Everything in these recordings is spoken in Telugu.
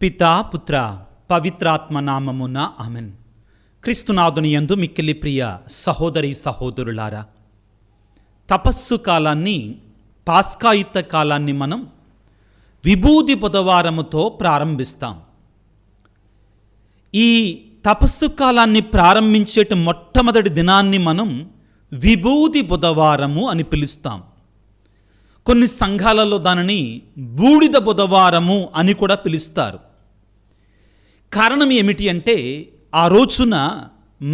పితా పుత్ర పవిత్రాత్మ నామమున ఆమెన్. క్రీస్తునాథుని యందు మిక్కిలి ప్రియ సహోదరి సహోదరులారా, తపస్సు కాలాన్ని, పాస్కాయుత కాలాన్ని మనం విభూది బుధవారముతో ప్రారంభిస్తాం. ఈ తపస్సు కాలాన్ని ప్రారంభించేట మొట్టమొదటి దినాన్ని మనం విభూది బుధవారము అని పిలుస్తాం. కొన్ని సంఘాలలో దానిని బూడిద బుధవారము అని కూడా పిలుస్తారు. కారణం ఏమిటి అంటే, ఆ రోజున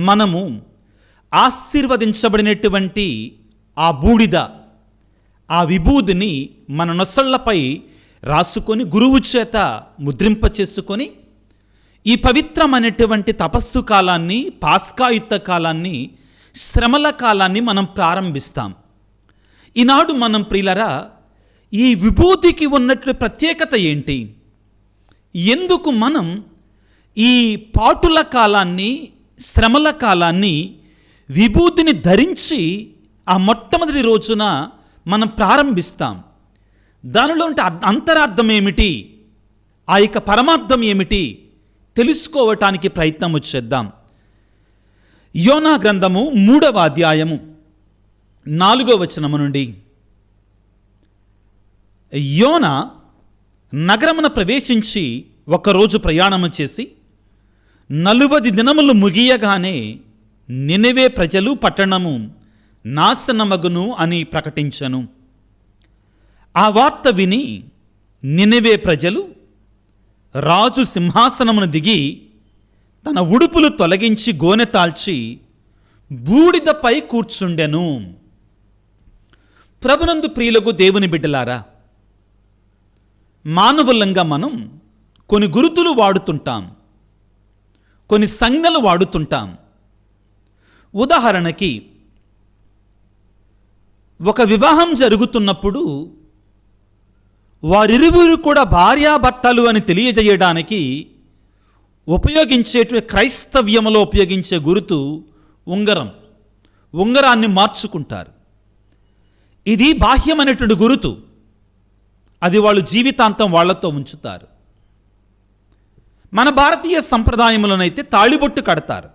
మనము ఆశీర్వదించబడినటువంటి ఆ బూడిద, ఆ విభూదిని మన నొసళ్లపై రాసుకొని గురువు చేత ముద్రింపచేసుకొని ఈ పవిత్రమైనటువంటి తపస్సు కాలాన్ని, పాస్కాయుత కాలాన్ని, శ్రమల కాలాన్ని మనం ప్రారంభిస్తాం. ఈనాడు మనం ప్రియులరా, ఈ విభూతికి ఉన్నటువంటి ప్రత్యేకత ఏంటి? ఎందుకు మనం ఈ పాటుల కాలాన్ని, శ్రమల కాలాన్ని విభూతిని ధరించి ఆ మొట్టమొదటి రోజున మనం ప్రారంభిస్తాం? దానిలో అంతరార్థం ఏమిటి, ఆ యొక్క పరమార్థం ఏమిటి తెలుసుకోవటానికి ప్రయత్నం చేద్దాం. యోనా గ్రంథము 3వ అధ్యాయము 4వ వచనము నుండి. యోనా నగరమున ప్రవేశించి ఒకరోజు ప్రయాణము చేసి 40 దినములు ముగియగానే నినెవే ప్రజలు పట్టణము నాశనమగును అని ప్రకటించను. ఆ వార్త విని నినెవే ప్రజలు రాజు సింహాసనమును దిగి తన ఉడుపులు తొలగించి గోనె తాల్చి బూడిదపై కూర్చుండెను. ప్రభునందు ప్రియులకు దేవుని బిడ్డలారా, మానవులంగా మనం కొన్ని గుర్తులు వాడుతుంటాం, కొన్ని సంజ్ఞలు వాడుతుంటాం. ఉదాహరణకి, ఒక వివాహం జరుగుతున్నప్పుడు వారిరువురు కూడా భార్యాభర్తలు అని తెలియజేయడానికి ఉపయోగించే క్రైస్తవ్యంలో ఉపయోగించే గుర్తు ఉంగరం. ఉంగరాన్ని మార్చుకుంటారు. ఇది బాహ్యమైనటువంటి గుర్తు. అది వాళ్ళు జీవితాంతం వాళ్లతో ఉంచుతారు. మన భారతీయ సంప్రదాయములనైతే తాళిబొట్టు కడతారు.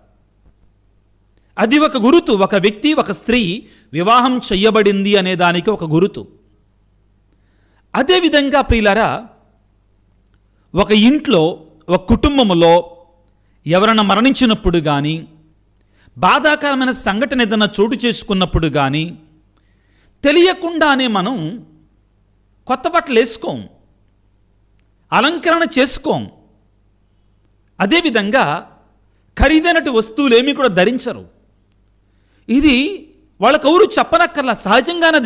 అది ఒక గురుతు. ఒక వ్యక్తి, ఒక స్త్రీ వివాహం చెయ్యబడింది అనే దానికి ఒక గురుతు. అదేవిధంగా ప్రియులారా, ఒక ఇంట్లో, ఒక కుటుంబములో ఎవరైనా మరణించినప్పుడు కానీ, బాధాకరమైన సంఘటన ఏదైనా చోటు చేసుకున్నప్పుడు కానీ తెలియకుండానే మనం కొత్త బట్టలు వేసుకోం, అలంకరణ చేసుకోం. అదేవిధంగా ఖరీదైనటు వస్తువులు ఏమీ కూడా ధరించరు. ఇది వాళ్ళకెవరు చెప్పనక్కర్లా, సహజంగానే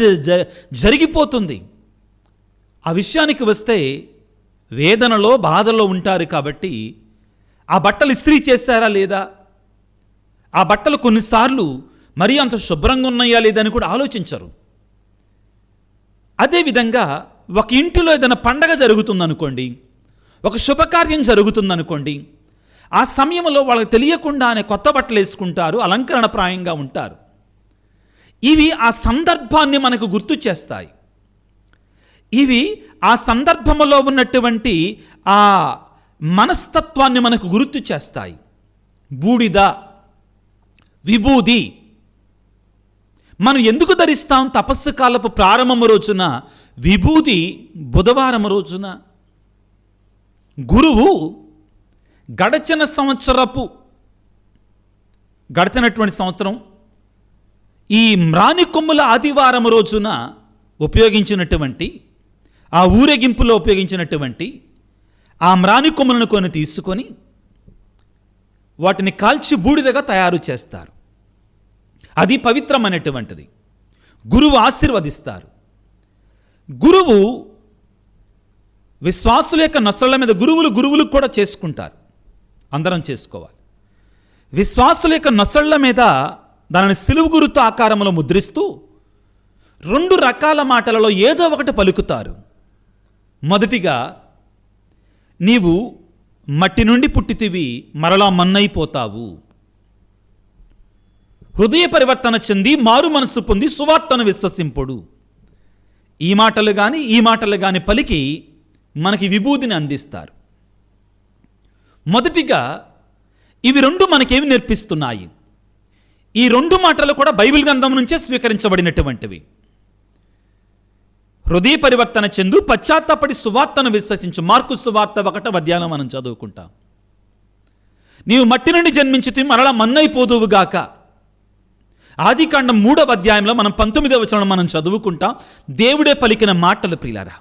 జరిగిపోతుంది. ఆ విషయానికి వస్తే వేదనలో, బాధలో ఉంటారు కాబట్టి ఆ బట్టలు ఇస్త్రీ చేశారా లేదా, ఆ బట్టలు కొన్నిసార్లు మరీ అంత శుభ్రంగా ఉన్నాయా లేదని కూడా ఆలోచించరు. అదేవిధంగా ఒక ఇంటిలో ఏదైనా పండగ జరుగుతుందనుకోండి, ఒక శుభకార్యం జరుగుతుందనుకోండి, ఆ సమయంలో వాళ్ళకి తెలియకుండానే కొత్త బట్టలు వేసుకుంటారు, అలంకరణప్రాయంగా ఉంటారు. ఇవి ఆ సందర్భాన్ని మనకు గుర్తు చేస్తాయి. ఇవి ఆ సందర్భంలో ఉన్నటువంటి ఆ మనస్తత్వాన్ని మనకు గుర్తు చేస్తాయి. బూడిద, విభూది మనం ఎందుకు ధరిస్తాం? తపస్సు కాలపు ప్రారంభము రోజున, విభూది బుధవారం రోజున. గురువు గడిచినటువంటి సంవత్సరం ఈ మ్రాని కొమ్ముల ఆదివారం రోజున ఉపయోగించినటువంటి, ఆ ఊరేగింపులో ఉపయోగించినటువంటి ఆ మ్రాని కొమ్ములను కొని తీసుకొని వాటిని కాల్చి బూడిదగా తయారు చేస్తారు. అది పవిత్రమైనటువంటిది. గురువు ఆశీర్వదిస్తారు. గురువు విశ్వాసుల యొక్క నొసళ్ళ మీద గురువులు కూడా చేసుకుంటారు. అందరం చేసుకోవాలి. విశ్వాసుల యొక్క నొసళ్ళ మీద దానిని సిలువు గురుతు ఆకారంలో ముద్రిస్తూ 2 రకాల మాటలలో ఏదో ఒకటి పలుకుతారు. మొదటిగా, నీవు మట్టి నుండి పుట్టితివి, మరలా మన్నైపోతావు. హృదయ పరివర్తన చెంది మారు మనసు పొంది సువార్తను విశ్వసింపుడు. ఈ మాటలు కానీ పలికి మనకి విభూతిని అందిస్తారు. మొదటిగా ఇవి రెండు మనకేమి నేర్పిస్తున్నాయి? ఈ రెండు మాటలు కూడా బైబిల్ గ్రంథం నుంచే స్వీకరించబడినటువంటివి. హృదయ పరివర్తన చెందు పశ్చాత్తాపడి సువార్తను విశ్వసించు. మార్కు సువార్త 1వ అధ్యాయం మనం చదువుకుంటాం. నీవు మట్టి నుండి జన్మించితే మరలా మన్నైపోదువుగాక. ఆదికాండం 3వ అధ్యాయంలో మనం 19వ వచనం మనం చదువుకుంటాం. దేవుడే పలికిన మాటలు ప్రియులారా.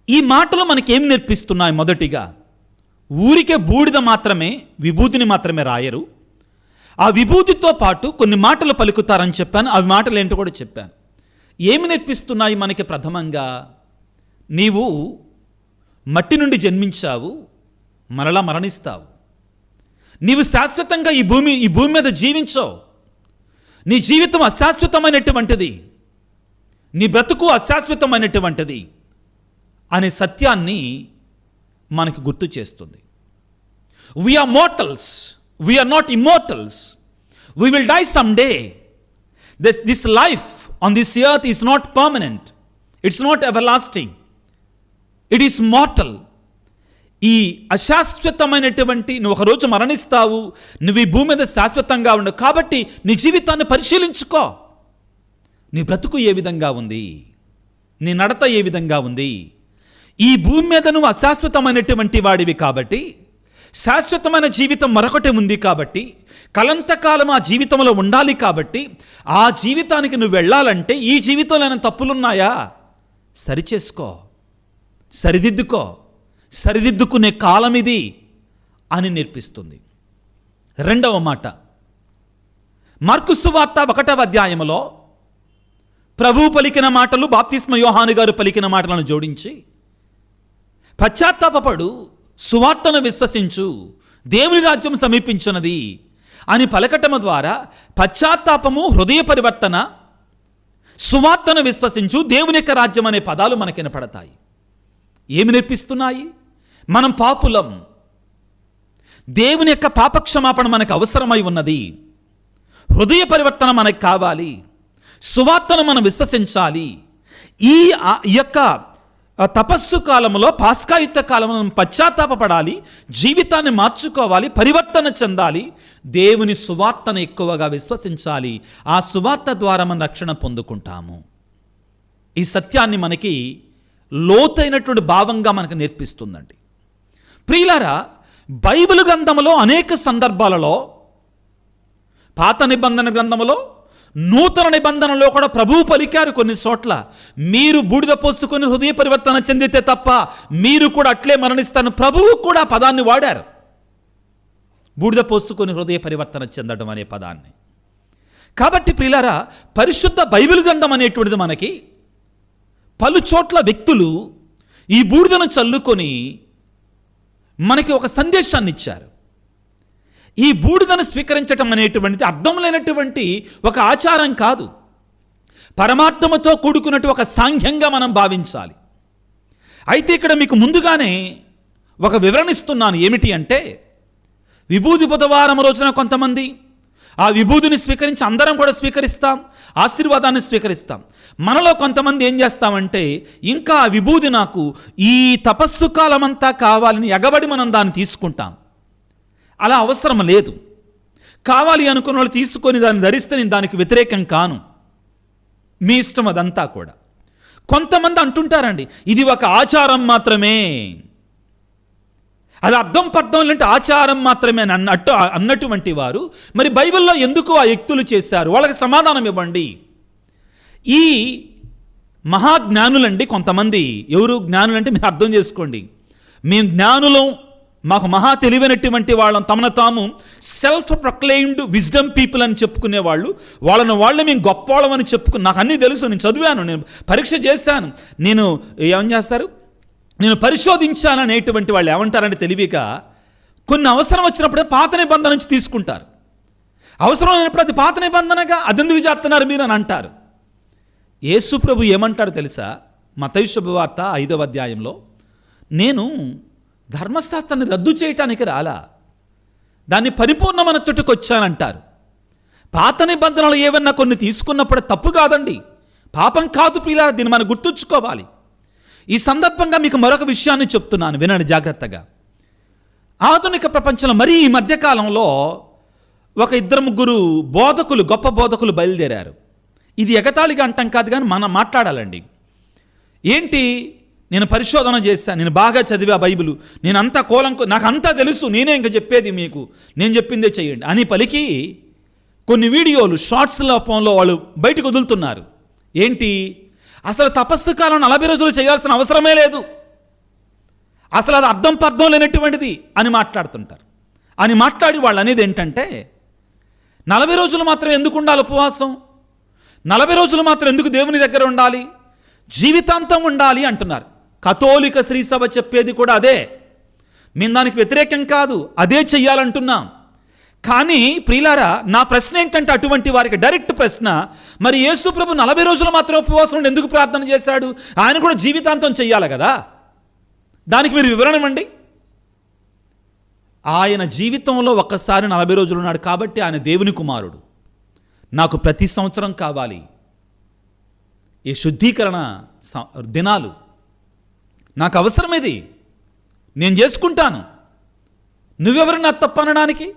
ఈ మాటలు మనకేం నేర్పిస్తున్నాయి? మొదటిగా ఊరికే బూడిద మాత్రమే, విభూతిని మాత్రమే రాయరు. ఆ విభూతితో పాటు కొన్ని మాటలు పలుకుతారని చెప్పాను. అవి మాటలు ఏంటో కూడా చెప్పాను. ఏమి నేర్పిస్తున్నాయి మనకి? ప్రథమంగా, నీవు మట్టి నుండి జన్మించావు, మరలా మరణిస్తావు. నీవు శాశ్వతంగా ఈ భూమి మీద జీవించవు. నీ జీవితం అశాశ్వతమైనటువంటిది, నీ బ్రతుకు అశాశ్వతమైనటువంటిది అనే సత్యాన్ని మనకు గుర్తు చేస్తుంది. We are mortals, we are not immortals. We will die some day. This life on this earth is not permanent, it's not everlasting, it is mortal. ఈ అశాశ్వతమైనటువంటి నువ్వు ఒకరోజు మరణిస్తావు, నువ్వు ఈ భూమి మీద శాశ్వతంగా ఉండవు. కాబట్టి నీ జీవితాన్ని పరిశీలించుకో. నీ బ్రతుకు ఏ విధంగా ఉంది, నీ నడత ఏ విధంగా ఉంది. ఈ భూమి మీద నువ్వు అశాశ్వతమైనటువంటి వాడివి కాబట్టి, శాశ్వతమైన జీవితం మరొకటి ఉంది కాబట్టి, కలంతకాలం ఆ జీవితంలో ఉండాలి కాబట్టి, ఆ జీవితానికి నువ్వు వెళ్ళాలంటే ఈ జీవితంలో ఏమైనా తప్పులున్నాయా సరిచేసుకో, సరిదిద్దుకో. సరిదిద్దుకునే కాలం ఇది అని నేర్పిస్తుంది. రెండవ మాట, మార్కు సువార్త 1వ అధ్యాయంలో ప్రభువు పలికిన మాటలు, బాప్తిస్మ యోహాను గారు పలికిన మాటలను జోడించి, పశ్చాత్తాపపడు, సువార్తను విశ్వసించు, దేవుని రాజ్యం సమీపించినది అని పలకటం ద్వారా పశ్చాత్తాపము, హృదయ పరివర్తన, సువార్తను విశ్వసించు, దేవుని యొక్క రాజ్యం అనే పదాలు మనకి వినపడతాయి. ఏమి నేర్పిస్తున్నాయి? మనం పాపులం, దేవుని యొక్క పాపక్షమాపణ మనకు అవసరమై ఉన్నది, హృదయ పరివర్తన మనకు కావాలి, సువార్తను మనం విశ్వసించాలి. ఈ యొక్క తపస్సు కాలంలో, పాస్కాయుక్త కాలంలో పశ్చాత్తాపపడాలి, జీవితాన్ని మార్చుకోవాలి, పరివర్తన చెందాలి, దేవుని సువార్తను ఎక్కువగా విశ్వసించాలి. ఆ సువార్త ద్వారా మనం రక్షణ పొందుకుంటాము. ఈ సత్యాన్ని మనకి లోతైనటువంటి భావంగా మనకు నేర్పిస్తుందండి. ప్రియులారా, బైబిల్ గ్రంథంలో అనేక సందర్భాలలో, పాత నిబంధన గ్రంథంలో, నూతన నిబంధనలో కూడా ప్రభువు పలికారు కొన్ని చోట్ల, మీరు బూడిద పోసుకొని హృదయ పరివర్తన చెందితే తప్ప మీరు కూడా అట్లే మరణిస్తాను. ప్రభువు కూడా పదాన్ని వాడారు, బూడిద పోసుకొని హృదయ పరివర్తన చెందడం అనే పదాన్ని. కాబట్టి ప్రియులారా, పరిశుద్ధ బైబిల్ గ్రంథం అనేటువంటిది మనకి పలు చోట్ల వ్యక్తులు ఈ బూడిదను చల్లుకొని మనకి ఒక సందేశాన్ని ఇచ్చారు. ఈ బూడిదను స్వీకరించటం అనేటువంటిది అర్థం లేనటువంటి ఒక ఆచారం కాదు, పరమార్థముతో కూడుకున్నట్టు ఒక సాంఘ్యంగా మనం భావించాలి. అయితే ఇక్కడ మీకు ముందుగానే ఒక వివరణ ఇస్తున్నాను. ఏమిటి అంటే, విభూది బుధవారం రోజున కొంతమంది ఆ విభూదిని స్వీకరించి, అందరం కూడా స్వీకరిస్తాం, ఆశీర్వాదాన్ని స్వీకరిస్తాం. మనలో కొంతమంది ఏం చేస్తామంటే, ఇంకా ఆ విభూది నాకు ఈ తపస్సు కాలమంతా కావాలని ఎగబడి మనం దాన్ని తీసుకుంటాం. అలా అవసరం లేదు. కావాలి అనుకున్న వాళ్ళు తీసుకొని దాన్ని ధరిస్తే నేను దానికి వ్యతిరేకం కాను, మీ ఇష్టం అదంతా కూడా. కొంతమంది అంటుంటారండి, ఇది ఒక ఆచారం మాత్రమే, అది అర్థం పర్థం అంటే ఆచారం మాత్రమే అన్నటువంటి వారు మరి బైబిల్లో ఎందుకు ఆ వ్యక్తులు చేశారు? వాళ్ళకి సమాధానం ఇవ్వండి. ఈ మహాజ్ఞానులండి కొంతమంది. ఎవరు జ్ఞానులంటే మీరు అర్థం చేసుకోండి, మేము జ్ఞానులం, మాకు మహా తెలివైనటువంటి వాళ్ళం, తమను తాము సెల్ఫ్ ప్రొక్లెయిమ్డ్ విజ్డమ్ పీపుల్ అని చెప్పుకునే వాళ్ళు, వాళ్ళని మేము గొప్పవాళ్ళం అని చెప్పుకుని, నాకు అన్నీ తెలుసు, నేను చదివాను, నేను పరీక్ష చేశాను, నేను ఏం చేస్తారు, నేను పరిశోధించాను అనేటువంటి వాళ్ళు ఏమంటారంటే తెలివిగా కొన్ని అవసరం వచ్చినప్పుడే పాత నిబంధన నుంచి తీసుకుంటారు. అవసరం లేనప్పుడు అది పాత నిబంధనగా అదెందుకు చేస్తున్నారు మీరు అని అంటారు. యేసు ప్రభు ఏమంటారు తెలుసా? మత్తయి శుభవార్త 5వ అధ్యాయంలో, నేను ధర్మశాస్త్రాన్ని రద్దు చేయటానికి రాలా, దాన్ని పరిపూర్ణమనట్టుకు వచ్చానంటారు. పాత నిబంధనలు ఏమన్నా కొన్ని తీసుకున్నప్పుడు తప్పు కాదండి, పాపం కాదు ప్రియులారా, దీన్ని మనం గుర్తుంచుకోవాలి. ఈ సందర్భంగా మీకు మరొక విషయాన్ని చెప్తున్నాను, వినండి జాగ్రత్తగా. ఆధునిక ప్రపంచంలో మరీ ఈ మధ్యకాలంలో ఒక 2-3 బోధకులు, గొప్ప బోధకులు బయలుదేరారు. ఇది ఎగతాళిగా అంటాం కాదు, కానీ మనం మాట్లాడాలండి. ఏంటి, నేను పరిశోధన చేశాను, నేను బాగా చదివా బైబిల్, నేను అంతా నాకు అంతా తెలుసు, నేనే ఇంకా చెప్పేది మీకు, నేను చెప్పిందే చేయండి అని పలికి కొన్ని వీడియోలు షార్ట్స్ రూపంలో వాళ్ళు బయటకు వదులుతున్నారు. ఏంటి, అసలు తపస్సు కాలం 40 రోజులు చేయాల్సిన అవసరమే లేదు, అసలు అది అర్థం పర్థం లేనటువంటిది అని మాట్లాడుతుంటారు. అని మాట్లాడి వాళ్ళు అనేది ఏంటంటే, 40 రోజులు మాత్రం ఎందుకు ఉండాలి ఉపవాసం, 40 రోజులు మాత్రం ఎందుకు దేవుని దగ్గర ఉండాలి, జీవితాంతం ఉండాలి అంటున్నారు. కథోలిక శ్రీసభ చెప్పేది కూడా అదే, మేము దానికి వ్యతిరేకం కాదు, అదే చెయ్యాలంటున్నాం. కానీ ప్రియులారా, నా ప్రశ్న ఏంటంటే, అటువంటి వారికి డైరెక్ట్ ప్రశ్న, మరి యేసు ప్రభు 40 రోజులు మాత్రం ఉపవాసం ఉండి ఎందుకు ప్రార్థన చేశాడు, ఆయన కూడా జీవితాంతం చెయ్యాలి కదా, దానికి మీరు వివరణ ఇవ్వండి. ఆయన జీవితంలో ఒక్కసారి 40 రోజులు ఉన్నాడు కాబట్టి ఆయన దేవుని కుమారుడు. నాకు ప్రతి సంవత్సరం కావాలి ఈ శుద్ధీకరణ దినాలు, నాకు అవసరమేది, నేను చేసుకుంటాను. నువ్వెవరు నా తప్పు అనడానికి?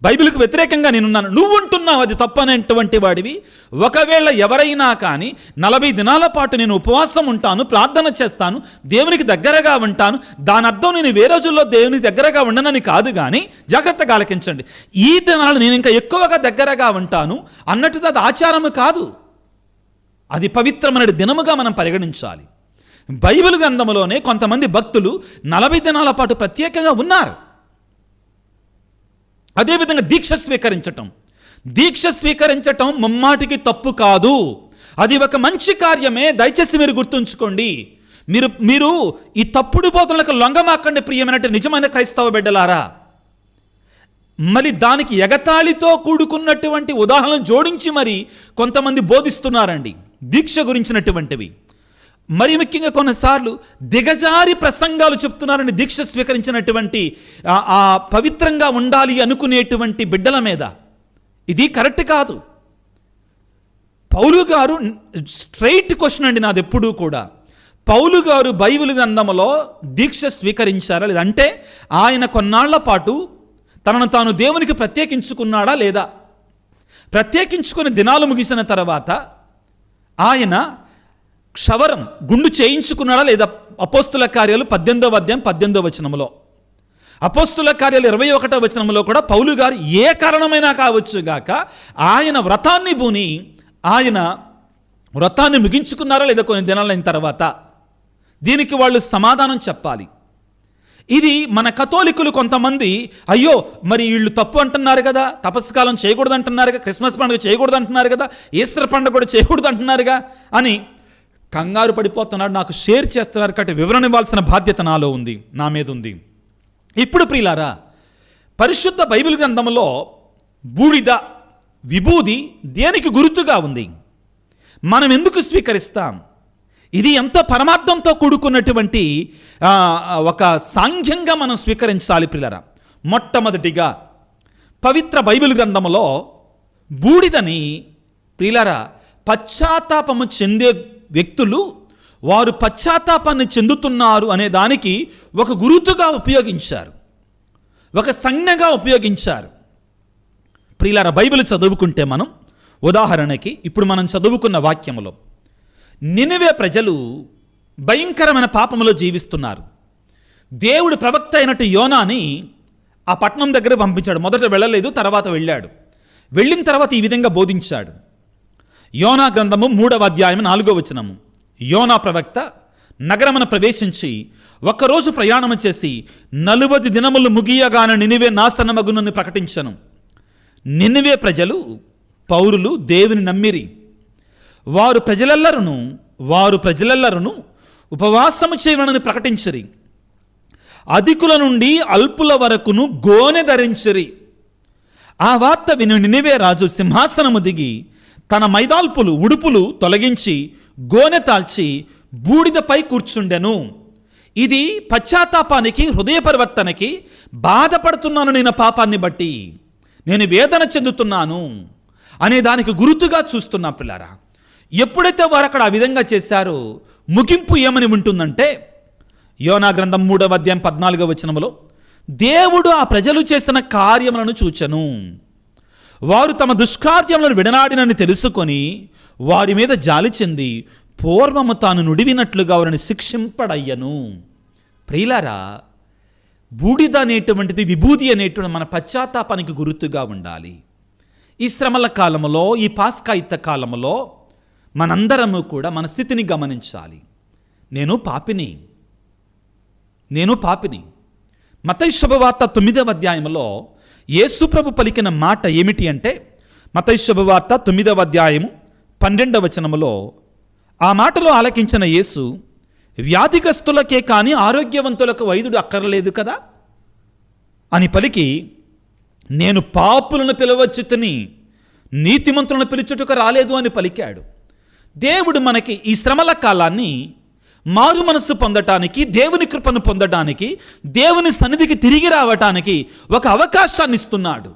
బైబిల్కి వ్యతిరేకంగా నేనున్నాను, నువ్వు ఉంటున్నావు అది తప్పనేటువంటి వాడివి. ఒకవేళ ఎవరైనా కానీ 40 దినాల పాటు నేను ఉపవాసం ఉంటాను, ప్రార్థన చేస్తాను, దేవునికి దగ్గరగా ఉంటాను, దాని అర్థం నేను ఏ రోజుల్లో దేవునికి దగ్గరగా ఉండనని కాదు. కానీ జాగ్రత్తగా ఆలకించండి, ఈ దినాలు నేను ఇంకా ఎక్కువగా దగ్గరగా ఉంటాను అన్నట్టుగా అది ఆచారము కాదు, అది పవిత్రమైన దినముగా మనం పరిగణించాలి. బైబిల్ గ్రంథంలోనే కొంతమంది భక్తులు 40 దినాల పాటు ప్రత్యేకంగా ఉన్నారు. అదేవిధంగా దీక్ష స్వీకరించటం ముమ్మాటికి తప్పు కాదు, అది ఒక మంచి కార్యమే. దయచేసి మీరు గుర్తుంచుకోండి. మీరు ఈ తప్పుడు బోధనలకు లొంగమాకండి ప్రియమైనట్టు నిజమైన క్రైస్తవ బిడ్డలారా. మరి దానికి ఎగతాళితో కూడుకున్నటువంటి ఉదాహరణలు జోడించి మరి కొంతమంది బోధిస్తున్నారండి దీక్ష గురించినటువంటివి. మరి ముఖ్యంగా కొన్నిసార్లు దిగజారి ప్రసంగాలు చెప్తున్నారని దీక్ష స్వీకరించినటువంటి ఆ పవిత్రంగా ఉండాలి అనుకునేటువంటి బిడ్డల మీద. ఇది కరెక్ట్ కాదు. పౌలు గారు స్ట్రైట్ క్వశ్చన్ అండి నాది ఎప్పుడూ కూడా, పౌలు గారు బైబిల్ గ్రంథంలో దీక్ష స్వీకరించారా లేదంటే ఆయన కొన్నాళ్ల పాటు తనను తాను దేవునికి ప్రత్యేకించుకున్నాడా లేదా? ప్రత్యేకించుకుని దినాలు ముగిసిన తర్వాత ఆయన క్షవరం గుండు చేయించుకున్నాడా లేదా? అపోస్తుల కార్యాలు 18వ అధ్యాయం 18వ వచనంలో, అపోస్తుల కార్యాలు 21వ వచనంలో కూడా పౌలు గారు ఏ కారణమైనా కావచ్చు గాక ఆయన వ్రతాన్ని బూని ఆయన వ్రతాన్ని ముగించుకున్నారా లేదా కొన్ని దినాలైన తర్వాత? దీనికి వాళ్ళు సమాధానం చెప్పాలి. ఇది మన కథోలికులు కొంతమంది, అయ్యో మరి వీళ్ళు తప్పు అంటున్నారు కదా, తపస్కాలం చేయకూడదు అంటున్నారుగా, క్రిస్మస్ పండుగ చేయకూడదు అంటున్నారు కదా, ఈస్టర్ పండుగ కూడా చేయకూడదు అంటున్నారుగా అని కంగారు పడిపోతున్నారు, నాకు షేర్ చేస్తున్నారు. కాబట్టి వివరణ ఇవ్వాల్సిన బాధ్యత నాలో ఉంది, నా మీద ఉంది. ఇప్పుడు ప్రియులారా, పరిశుద్ధ బైబిల్ గ్రంథంలో బూడిద, విభూది దేనికి గుర్తుగా ఉంది? మనం ఎందుకు స్వీకరిస్తాం? ఇది ఎంతో పరమార్థంతో కూడుకున్నటువంటి ఒక సాంఘ్యంగా మనం స్వీకరించాలి ప్రియులారా. మొట్టమొదటిగా పవిత్ర బైబిల్ గ్రంథంలో బూడిదని ప్రియులారా పశ్చాత్తాపము చెందే వ్యక్తులు వారు పశ్చాత్తాపాన్ని చెందుతున్నారు అనే దానికి ఒక గురుతుగా ఉపయోగించారు, ఒక సంజ్ఞగా ఉపయోగించారు. ప్రియులారా, బైబిల్ చదువుకుంటే మనం ఉదాహరణకి ఇప్పుడు మనం చదువుకున్న వాక్యములో నినివే ప్రజలు భయంకరమైన పాపములో జీవిస్తున్నారు. దేవుడు ప్రవక్త అయినట్టు యోనాని ఆ పట్టణం దగ్గర పంపించాడు. మొదట వెళ్ళలేదు, తర్వాత వెళ్ళాడు. వెళ్ళిన తర్వాత ఈ విధంగా బోధించాడు. యోనా గ్రంథము 3వ అధ్యాయం 4వ వచనము. యోనా ప్రవక్త నగరమున ప్రవేశించి ఒక్కరోజు ప్రయాణము చేసి 40 దినములు ముగియగాన నినివే నాశనమగునని ప్రకటించను. నినివే ప్రజలు పౌరులు దేవుని నమ్మిరి. వారు ప్రజలెల్లరును ఉపవాసము చేయమని ప్రకటించిరి. అధికుల నుండి అల్పుల వరకును గోనె ధరించిరి. ఆ వార్త విని నినివే రాజు సింహాసనము దిగి తన మైదాల్పులు ఉడుపులు తొలగించి గోనె తాల్చి బూడిదపై కూర్చుండెను. ఇది పశ్చాత్తాపానికి, హృదయ పరివర్తనకి, బాధపడుతున్నాను నేను పాపాన్ని బట్టి, నేను వేదన చెందుతున్నాను అనే దానికి గుర్తుగా చూస్తున్నా పిల్లారా. ఎప్పుడైతే వారు అక్కడ ఆ విధంగా చేశారో ముగింపు ఏమని ఉంటుందంటే, యోనా గ్రంథం 3వ అధ్యాయం 14వ వచనములో దేవుడు ఆ ప్రజలు చేసిన కార్యములను చూచెను. వారు తమ దుష్కార్యములను విడనాడినని తెలుసుకొని వారి మీద జాలి చెంది పూర్వము తాను నుడివినట్లుగా వారిని శిక్షింపడయ్యను. ప్రియులారా, బూడిద అనేటువంటిది, విభూది అనేటువంటి మన పశ్చాత్తాపానికి గుర్తుగా ఉండాలి. ఈ శ్రమల కాలంలో, ఈ పాస్కాయిత కాలంలో మనందరము కూడా మన స్థితిని గమనించాలి. నేను పాపిని. మత్తయి శుభవార్త 9వ అధ్యాయంలో యేసు ప్రభు పలికిన మాట ఏమిటి అంటే, మత్తయి శుభవార్త 9వ అధ్యాయము 12వ వచనములో ఆ మాటలో ఆలకించిన యేసు, వ్యాధిగ్రస్తులకే కానీ ఆరోగ్యవంతులకు వైద్యుడు అక్కర్లేదు కదా అని పలికి, నేను పాపులను పిలవచ్చుతని నీతిమంతులను పిలుచుటకు రాలేదు అని పలికాడు. దేవుడు మనకి ఈ శ్రమల కాలాన్ని మారు మనస్సు పొందటానికి, దేవుని కృపను పొందటానికి, దేవుని సన్నిధికి తిరిగి రావటానికి ఒక అవకాశాన్ని ఇస్తున్నాడు.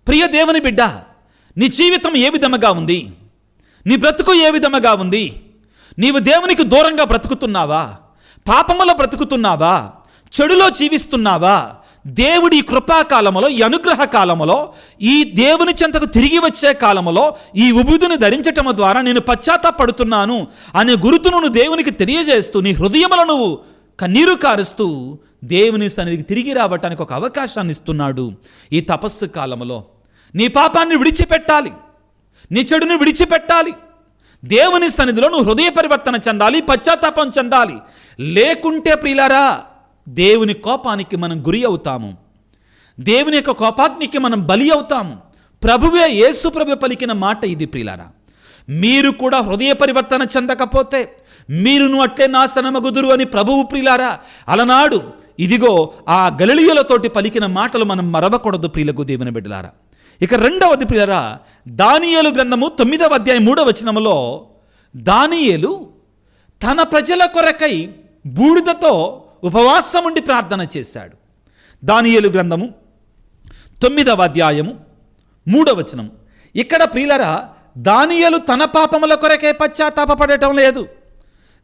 ప్రియ దేవుని బిడ్డ, నీ జీవితం ఏ విధముగా ఉంది? నీ బ్రతుకు ఏ విధముగా ఉంది? నీవు దేవునికి దూరంగా బ్రతుకుతున్నావా? పాపములో బ్రతుకుతున్నావా? చెడులో జీవిస్తున్నావా? దేవుడి కృపాకాలములో, ఈ అనుగ్రహ కాలములో, ఈ దేవుని చెంతకు తిరిగి వచ్చే కాలములో ఈ ఉబుదుని ధరించటం ద్వారా నేను పశ్చాత్తాపడుతున్నాను అనే గురుతును నువ్వు దేవునికి తెలియజేస్తూ, నీ హృదయములో నువ్వు కన్నీరు కారుస్తూ దేవుని సన్నిధికి తిరిగి రావటానికి ఒక అవకాశాన్ని ఇస్తున్నాడు. ఈ తపస్సు కాలములో నీ పాపాన్ని విడిచిపెట్టాలి, నీ చెడుని విడిచిపెట్టాలి. దేవుని సన్నిధిలో నువ్వు హృదయ పరివర్తన చెందాలి, పశ్చాత్తాపం చెందాలి. లేకుంటే ప్రియులారా, దేవుని కోపానికి మనం గురి అవుతాము. దేవుని యొక్క కోపాగ్నికి మనం బలి అవుతాము. ప్రభువే, యేసు ప్రభు పలికిన మాట ఇది ప్రియులారా. మీరు కూడా హృదయ పరివర్తన చెందకపోతే మీరును అట్లే నాశనమగుదురు అని ప్రభువు ప్రియులారా అలనాడు ఇదిగో ఆ గలిలయులతోటి పలికిన మాటలు మనం మరవకూడదు ప్రియులకు దేవుని బిడ్డలారా. ఇక రెండవది ప్రియులారా, దానియేలు గ్రంథము 9వ అధ్యాయం 3వ వచనములో దానియేలు తన ప్రజల కొరకై బూడిదతో ఉపవాసం ఉండి ప్రార్థన చేశాడు. దానియేలు గ్రంథము 9వ అధ్యాయము 3వ వచనం. ఇక్కడ ప్రియులారా, దానియేలు తన పాపముల కొరకై పశ్చాత్తాపపడటం లేదు.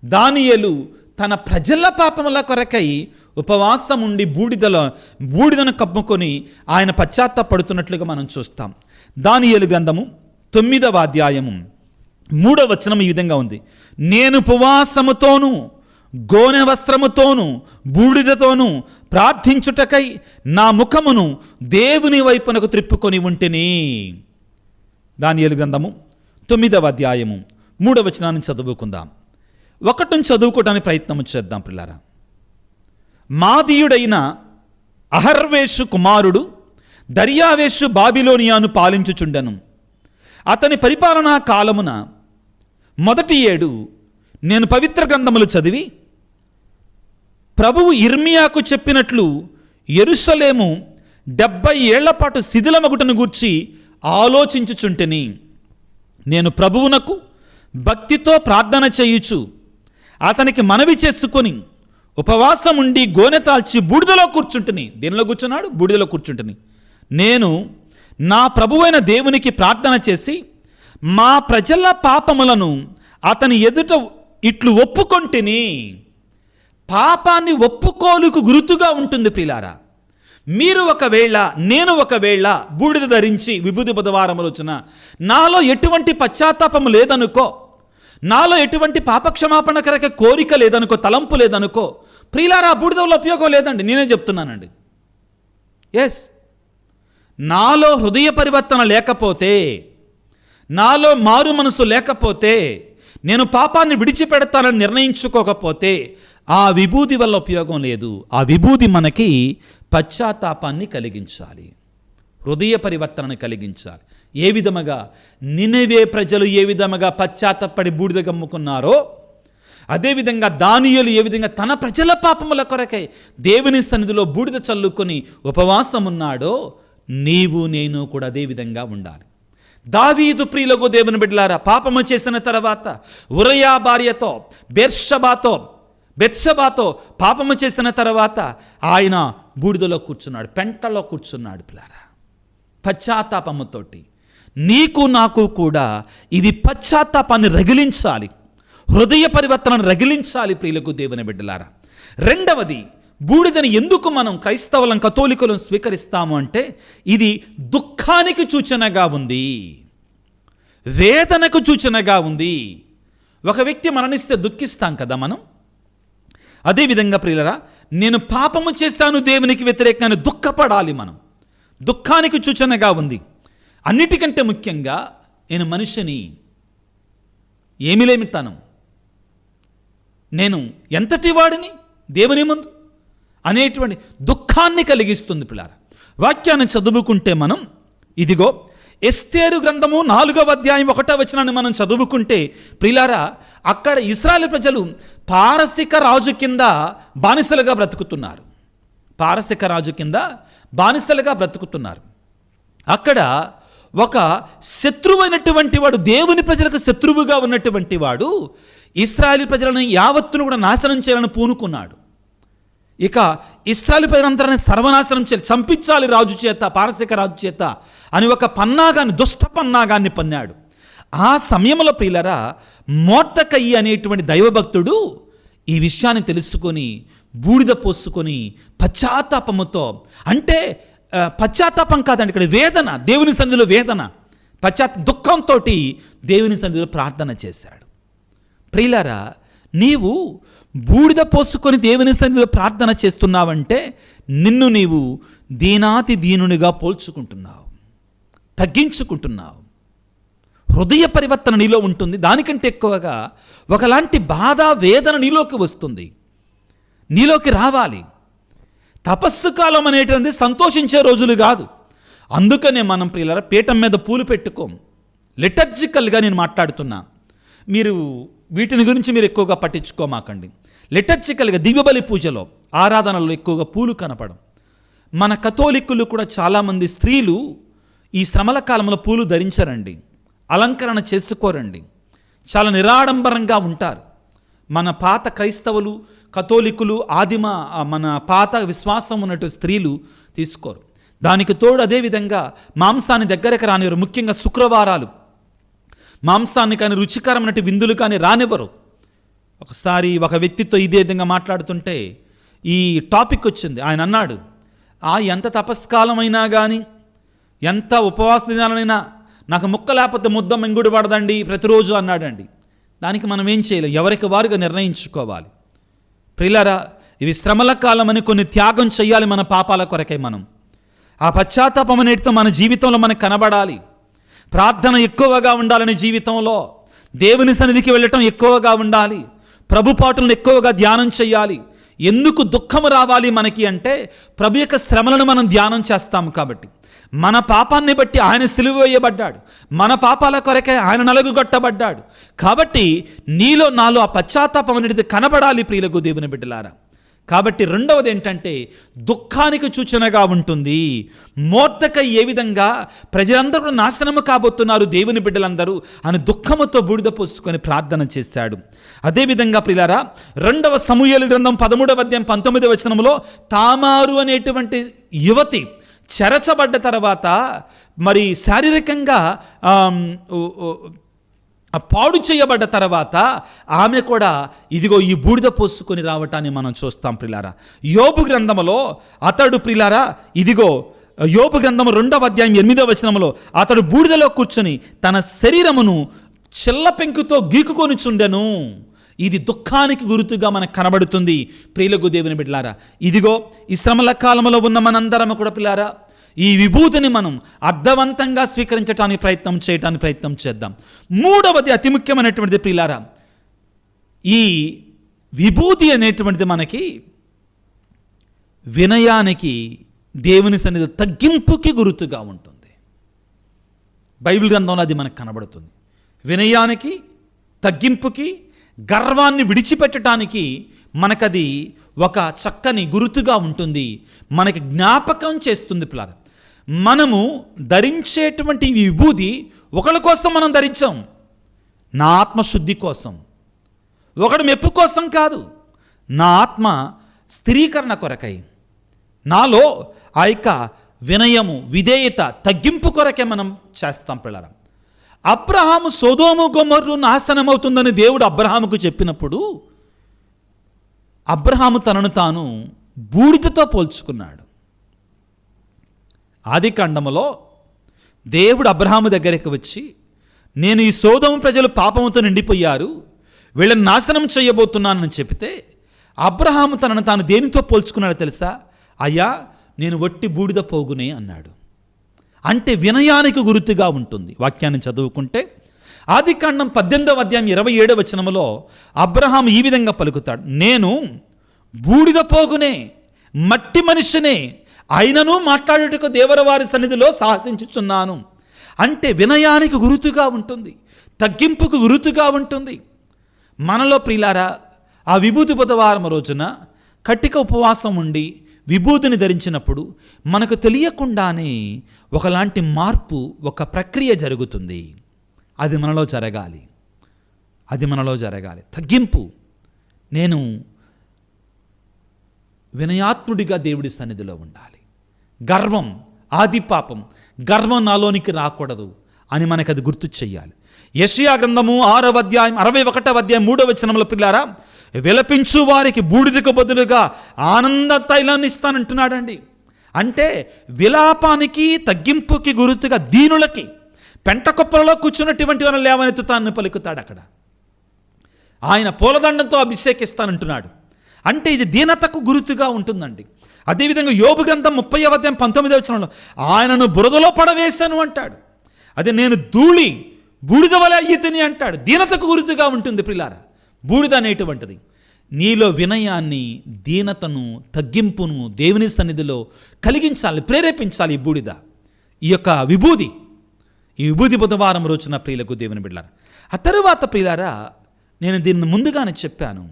దానియేలు తన ప్రజల పాపముల కొరకై ఉపవాసం ఉండి బూడిదను కప్పుకొని ఆయన పశ్చాత్తాపడుతున్నట్లుగా మనం చూస్తాం. దానియేలు గ్రంథము 9వ అధ్యాయము 3వ వచనం ఈ విధంగా ఉంది. నేను ఉపవాసముతోను గోనె వస్త్రముతోను బూడిదతోను ప్రార్థించుటకై నా ముఖమును దేవుని వైపునకు త్రిప్పుకొని ఉంటిని. దానియేలు గ్రంథము 9వ అధ్యాయము 3వ వచనాన్ని చదువుకుందాం. 1 నుంచి చదువుకోవడానికి ప్రయత్నం చేద్దాం పిల్లారా. మాదీయుడైన అహర్వేషు కుమారుడు దర్యావేషు బాబిలోనియాను పాలించుచుండెను. అతని పరిపాలనా కాలమున మొదటి ఏడు నేను పవిత్ర గ్రంథములు చదివి ప్రభువు ఇర్మియాకు చెప్పినట్లు యెరూషలేము 70 ఏళ్ల పాటు శిథిలమగుటను గూర్చి ఆలోచించుచుంటిని. నేను ప్రభువునకు భక్తితో ప్రార్థన చేయుచు అతనికి మనవి చేసుకొని ఉపవాసం ఉండి గోనె తాల్చి బూడిదలో కూర్చుంటుని. దేనిలో కూర్చున్నాడు? బూడిదలో కూర్చుంటుని. నేను నా ప్రభువైన దేవునికి ప్రార్థన చేసి మా ప్రజల పాపములను అతని ఎదుట ఇట్లు ఒప్పుకొంటిని. పాపాన్ని ఒప్పుకోలుకు గుర్తుగా ఉంటుంది ప్రియులారా. మీరు ఒకవేళ, నేను ఒకవేళ బూడిద ధరించి విభూది బుధవారం రోజున నాలో ఎటువంటి పశ్చాత్తాపము లేదనుకో, నాలో ఎటువంటి పాపక్షమాపణ కరక కోరిక లేదనుకో, తలంపు లేదనుకో ప్రియులారా, బూడిద వల్ల ఉపయోగం లేదండి. నేనే చెప్తున్నానండి. ఎస్, నాలో హృదయ పరివర్తన లేకపోతే, నాలో మారు మనసు లేకపోతే, నేను పాపాన్ని విడిచిపెడతానని నిర్ణయించుకోకపోతే ఆ విభూది వల్ల ఉపయోగం లేదు. ఆ విభూది మనకి పశ్చాత్తాపాన్ని కలిగించాలి, హృదయ పరివర్తనను కలిగించాలి. ఏ విధముగా నినెవే ప్రజలు ఏ విధముగా పశ్చాత్తాపడి బూడిద గమ్ముకున్నారో, అదేవిధంగా దానియేలు ఏ విధంగా తన ప్రజల పాపముల కొరకై దేవుని సన్నిధిలో బూడిద చల్లుకొని ఉపవాసం ఉన్నాడో, నీవు నేను కూడా అదే విధంగా ఉండాలి. దావీదు ప్రియులకు దేవుని బిడ్డలారా, పాపము చేసిన తర్వాత ఉరయా భార్యతో బెత్షెబాతో పాపము చేసిన తర్వాత ఆయన బూడిదలో కూర్చున్నాడు, పెంటలో కూర్చున్నాడు పిల్లారా. పశ్చాత్తాపముతోటి నీకు నాకు కూడా ఇది పశ్చాత్తాపాన్ని రగిలించాలి, హృదయ పరివర్తనను రగిలించాలి ప్రియులకు దేవుని బిడ్డలారా. రెండవది, బూడిదని ఎందుకు మనం క్రైస్తవులం కథోలికులం స్వీకరిస్తాము అంటే ఇది దుఃఖానికి సూచనగా ఉంది, వేదనకు సూచనగా ఉంది. ఒక వ్యక్తి మరణిస్తే దుఃఖిస్తాం కదా మనం. అదేవిధంగా ప్రియులరా, నేను పాపము చేస్తాను దేవునికి వ్యతిరేకంగా దుఃఖపడాలి మనం. దుఃఖానికి సూచనగా ఉంది. అన్నిటికంటే ముఖ్యంగా నేను మనిషిని, ఏమి లేమితనం, నేను ఎంతటి వాడిని దేవుని ముందు అనేటువంటి దుఃఖాన్ని కలిగిస్తుంది పిల్లారా. వాక్యాన్ని చదువుకుంటే మనం ఇదిగో ఎస్తేరు గ్రంథము 4వ అధ్యాయం 1వ వచనాన్ని మనం చదువుకుంటే ప్రియులారా, అక్కడ ఇశ్రాయేలు ప్రజలు పారసిక రాజు కింద బానిసలుగా బ్రతుకుతున్నారు. పారసిక రాజు కింద బానిసలుగా బ్రతుకుతున్నారు. అక్కడ ఒక శత్రువైనటువంటి వాడు, దేవుని ప్రజలకు శత్రువుగా ఉన్నటువంటి వాడు ఇశ్రాయేలు ప్రజలను యావత్తును కూడా నాశనం చేయాలని పూనుకున్నాడు. ఇక ఇశ్రాయేలు ప్రజలందరినీ సర్వనాశనం చేయాలి, చంపించాలి రాజు చేత, పారసిక రాజు చేత అని ఒక పన్నాగాన్ని, దుష్ట పన్నాగాన్ని పన్నాడు. ఆ సమయంలో ప్రియులరా, మోర్దెకయి అనేటువంటి దైవభక్తుడు ఈ విషయాన్ని తెలుసుకొని బూడిద పోసుకొని పశ్చాత్తాపముతో, అంటే పశ్చాత్తాపం కాదండి ఇక్కడ వేదన, దేవుని సన్నిధిలో వేదన, దుఃఖంతో దేవుని సన్నిధిలో ప్రార్థన చేశాడు. ప్రియులారా, నీవు బూడిద పోసుకొని దేవుని సన్నిధిలో ప్రార్థన చేస్తున్నావంటే నిన్ను నీవు దీనాతి దీనునిగా పోల్చుకుంటున్నావు, తగ్గించుకుంటున్నావు. హృదయ పరివర్తన నీలో ఉంటుంది. దానికంటే ఎక్కువగా ఒకలాంటి బాధ, వేదన నీలోకి వస్తుంది, నీలోకి రావాలి. తపస్సు కాలం అనేటువంటిది సంతోషించే రోజులు కాదు. అందుకనే మనం ప్రియులారా పీఠం మీద పూలు పెట్టుకోం. లిటర్జికల్గా నేను మాట్లాడుతున్నా, మీరు వీటిని గురించి మీరు ఎక్కువగా పట్టించుకోమాకండి. లిటర్జికల్గా దివ్యబలి పూజలో, ఆరాధనలో ఎక్కువగా పూలు కనపడం. మన కథోలిక్కులు కూడా చాలామంది స్త్రీలు ఈ శ్రమల కాలంలో పూలు ధరించరండి, అలంకరణ చేసుకోరండి, చాలా నిరాడంబరంగా ఉంటారు. మన పాత క్రైస్తవులు, కథోలికులు, ఆదిమ మన పాత విశ్వాసం ఉన్నట్టు స్త్రీలు తీసుకోరు. దానికి తోడు అదేవిధంగా మాంసాన్ని దగ్గరకు రానివ్వరు. ముఖ్యంగా శుక్రవారాలు మాంసాన్ని కానీ రుచికరమైనటువంటి విందులు కానీ రానివ్వరు. ఒకసారి ఒక వ్యక్తితో ఇదే విధంగా మాట్లాడుతుంటే ఈ టాపిక్ వచ్చింది. ఆయన అన్నాడు, ఎంత తపస్కాలం అయినా కానీ, ఎంత ఉపవాస దినాలైనా నాకు ముక్క లేకపోతే ముద్ద మెంగుడు పడదండి ప్రతిరోజు అన్నాడండి. దానికి మనం ఏం చేయలేం, ఎవరికి వారుగా నిర్ణయించుకోవాలి. ప్రియులారా, ఇవి శ్రమల కాలం అని కొన్ని త్యాగం చేయాలి మన పాపాల కొరకై. మనం ఆ పశ్చాత్తాపం అనేటితో మన జీవితంలో మనకు కనబడాలి. ప్రార్థన ఎక్కువగా ఉండాలని జీవితంలో, దేవుని సన్నిధికి వెళ్ళటం ఎక్కువగా ఉండాలి, ప్రభు పాటలను ఎక్కువగా ధ్యానం చేయాలి. ఎందుకు దుఃఖము రావాలి మనకి అంటే ప్రభు యొక్క శ్రమలను మనం ధ్యానం చేస్తాము కాబట్టి. మన పాపాన్ని బట్టి ఆయన సిలువ వేయబడ్డాడు, మన పాపాల కొరకే ఆయన నలుగుగొట్టబడ్డాడు. కాబట్టి నీలో నాలో ఆ పశ్చాత్తాపం అనేది కనబడాలి ప్రియులకు దేవుని బిడ్డలారా. కాబట్టి రెండవది ఏంటంటే దుఃఖానికి సూచనగా ఉంటుంది. మోర్దెకయి ఏ విధంగా ప్రజలందరూ నాశనము కాబోతున్నారు దేవుని బిడ్డలందరూ అని దుఃఖముతో బూడిద పోసుకొని ప్రార్థన చేశాడు. అదేవిధంగా ప్రియులారా, 2వ సమూయేలు గ్రంథం 13వ అధ్యాయం 19వ వచనంలో తామారు అనేటువంటి యువతి చెరచబడ్డ తర్వాత మరి శారీరకంగా పాడు చేయబడ్డ తర్వాత ఆమె కూడా ఇదిగో ఈ బూడిద పోసుకొని రావటాన్ని మనం చూస్తాం ప్రియులారా. యోబు గ్రంథములో అతడు ప్రియులారా, ఇదిగో యోబు గ్రంథము 2వ అధ్యాయం 8వ వచనంలో అతడు బూడిదలో కూర్చొని తన శరీరమును చిల్ల పెంకుతో గీకుకొనిచుండెను. ఇది దుఃఖానికి గుర్తుగా మనకు కనబడుతుంది ప్రియులకు దేవుని బిడ్డలారా. ఇదిగో ఈ శ్రమల కాలంలో ఉన్న మనందరము కూడా పిల్లారా, ఈ విభూతిని మనం అర్థవంతంగా స్వీకరించడానికి ప్రయత్నం చేద్దాం. మూడవది అతి ముఖ్యమైనటువంటిది ప్రియులారా, ఈ విభూతి అనేటువంటిది మనకి వినయానికి, దేవుని సన్నిధిలో తగ్గింపుకి గుర్తుగా ఉంటుంది. బైబిల్ గ్రంథంలో అది మనకు కనబడుతుంది. వినయానికి, తగ్గింపుకి, గర్వాన్ని విడిచిపెట్టడానికి మనకది ఒక చక్కని గుర్తుగా ఉంటుంది, మనకి జ్ఞాపకం చేస్తుంది పిల్లలు. మనము ధరించేటువంటి విభూది ఒకళ్ళ కోసం మనం ధరించాం, నా ఆత్మశుద్ధి కోసం, ఒకడు మెప్పు కోసం కాదు, నా ఆత్మ స్థిరీకరణ కొరకై, నాలో ఆ యొక్క వినయము, విధేయత, తగ్గింపు కొరకే మనం చేస్తాం పిల్లల. అబ్రహాము సొదొమ గొమొర్రా నాశనమవుతుందని దేవుడు అబ్రహాముకు చెప్పినప్పుడు అబ్రహాము తనను తాను బూడిదతో పోల్చుకున్నాడు. ఆదికాండములో దేవుడు అబ్రహాము దగ్గరికి వచ్చి, నేను ఈ సొదొమ ప్రజలు పాపముతో నిండిపోయారు, వీళ్ళని నాశనం చేయబోతున్నానని చెబితే అబ్రహాము తనను తాను దేనితో పోల్చుకున్నాడో తెలుసా? అయ్యా, నేను వట్టి బూడిద పోగునే అన్నాడు. అంటే వినయానికి గుర్తుగా ఉంటుంది. వాక్యాన్ని చదువుకుంటే ఆదికాండం 18వ అధ్యాయం 27వ వచనములో అబ్రహాము ఈ విధంగా పలుకుతాడు, నేను బూడిద పోగునే, మట్టి మనిషినే, అయినను మాట్లాడుటకు దేవరవారి సన్నిధిలో సాహసించుచున్నాను. అంటే వినయానికి గుర్తుగా ఉంటుంది, తగ్గింపుకు గుర్తుగా ఉంటుంది. మనలో ప్రియులారా, ఆ విభూతి బుధవారం రోజున కట్టిక ఉపవాసం ఉండి విభూతిని ధరించినప్పుడు మనకు తెలియకుండానే ఒకలాంటి మార్పు, ఒక ప్రక్రియ జరుగుతుంది. అది మనలో జరగాలి, అది మనలో జరగాలి. తగ్గింపు. నేను వినయాత్ముడిగా దేవుడి సన్నిధిలో ఉండాలి. గర్వం, ఆది పాపం, గర్వం నాలోనికి రాకూడదు అని మనకు అది గుర్తు చెయ్యాలి. యెషయా గ్రంథము 6వ అధ్యాయం 61వ అధ్యాయం 3వ వచనంలో పిల్లారా, విలపించు వారికి బూడిదకు బదులుగా ఆనంద తైలాన్ని ఇస్తానంటున్నాడండి. అంటే విలాపానికి, తగ్గింపుకి గుర్తుగా దీనులకి, పెంటకొప్పలలో కూర్చున్నటువంటి వాళ్ళని లేవనెత్తుతానని పలుకుతాడు. అక్కడ ఆయన పూలదండంతో అభిషేకిస్తానంటున్నాడు. అంటే ఇది దీనతకు గుర్తుగా ఉంటుందండి. అదేవిధంగా యోబు గ్రంథం 30వ అధ్యాయం 19వ వచనంలో ఆయనను బురదలో పడవేశాను అంటాడు. అదే నేను ధూళి బూడిద వలె అయ్యితిని అంటాడు. దీనతకు గుర్తుగా ఉంటుంది ప్రియులారా బూడిద అనేటువంటిది. నీలో వినయాన్ని, దీనతను, తగ్గింపును దేవుని సన్నిధిలో కలిగించాలి, ప్రేరేపించాలి ఈ బూడిద, ఈ యొక్క విభూది. ఈ విభూది బుధవారం రోజున ప్రియులకు దేవుని బిడ్డలారా. ఆ తరువాత ప్రియులారా, నేను దీన్ని ముందుగానే చెప్పాను,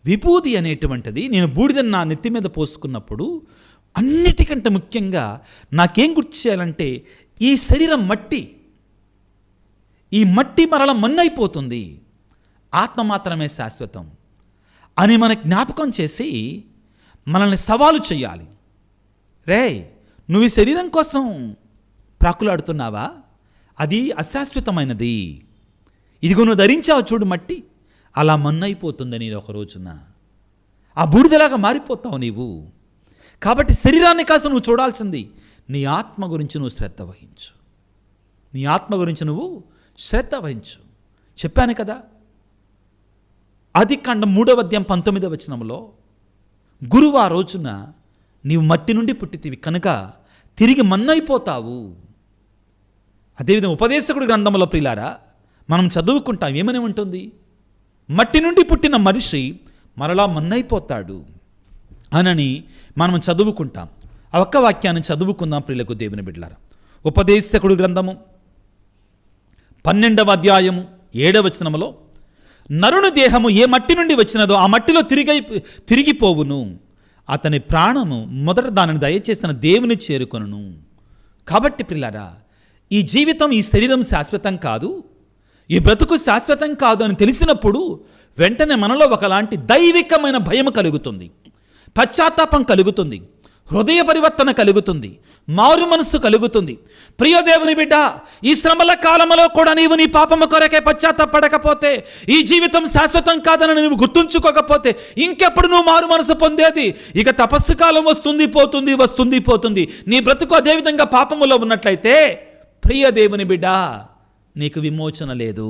విభూది అనేటువంటిది నేను బూడిదని నా నెత్తి మీద పోసుకున్నప్పుడు అన్నిటికంటే ముఖ్యంగా నాకేం గుర్తు చేయాలంటే, ఈ శరీరం మట్టి, ఈ మట్టి మరల మన్నైపోతుంది, ఆత్మ మాత్రమే శాశ్వతం అని మనకు జ్ఞాపకం చేసి మనల్ని సవాలు చేయాలి. రే, నువ్వు ఈ శరీరం కోసం ప్రాకులాడుతున్నావా? అది అశాశ్వతమైనది. ఇదిగో నువ్వు ధరించావు చూడు మట్టి, అలా మన్నైపోతుంది నీది ఒక రోజున. ఆ బూడిదలాగా మారిపోతావు నీవు. కాబట్టి శరీరాన్ని కాస్త నువ్వు చూడాల్సింది నీ ఆత్మ గురించి నువ్వు శ్రద్ధ వహించు. నీ ఆత్మ గురించి నువ్వు శ్రద్ధ వహించు. చెప్పాను కదా, ఆదికాండం 3వ అధ్యాయం 19వ వచనంలో, గురువు ఆ రోజున నీవు మట్టి నుండి పుట్టితివి కనుక తిరిగి మన్నైపోతావు. అదేవిధంగా ఉపదేశకుడి గ్రంథంలో ప్రియులారా మనం చదువుకుంటాం, ఏమని ఉంటుంది? మట్టి నుండి పుట్టిన మనిషి మరలా మన్నైపోతాడు అనని మనం చదువుకుంటాం. ఆ ఒక్క వాక్యాన్ని చదువుకుందాం ప్రియులకు దేవుని బిడ్డలారా. ఉపదేశకుడి గ్రంథము 12వ అధ్యాయము 7వ వచనములో, నరుని దేహము ఏ మట్టి నుండి వచ్చినదో ఆ మట్టిలో తిరిగిపోవును, అతని ప్రాణము మొదట దానిని దయచేసిన దేవుని చేరుకొనును. కాబట్టి ప్రియులారా, ఈ జీవితం, ఈ శరీరం శాశ్వతం కాదు, ఈ బ్రతుకు శాశ్వతం కాదు అని తెలిసినప్పుడు వెంటనే మనలో ఒకలాంటి దైవికమైన భయం కలుగుతుంది, పశ్చాత్తాపం కలుగుతుంది, హృదయ పరివర్తన కలుగుతుంది, మారు మనస్సు కలుగుతుంది. ప్రియ దేవుని బిడ్డ, ఈ శ్రమల కాలంలో కూడా నీవు నీ పాపము కొరకే పశ్చాత్తాపడకపోతే, ఈ జీవితం శాశ్వతం కాదని నువ్వు గుర్తుంచుకోకపోతే ఇంకెప్పుడు నువ్వు మారు మనసు పొందేది? ఇక తపస్సు కాలం వస్తుంది పోతుంది, వస్తుంది పోతుంది. నీ బ్రతుకు అదేవిధంగా పాపములో ఉన్నట్లయితే ప్రియ దేవుని బిడ్డ, నీకు విమోచన లేదు.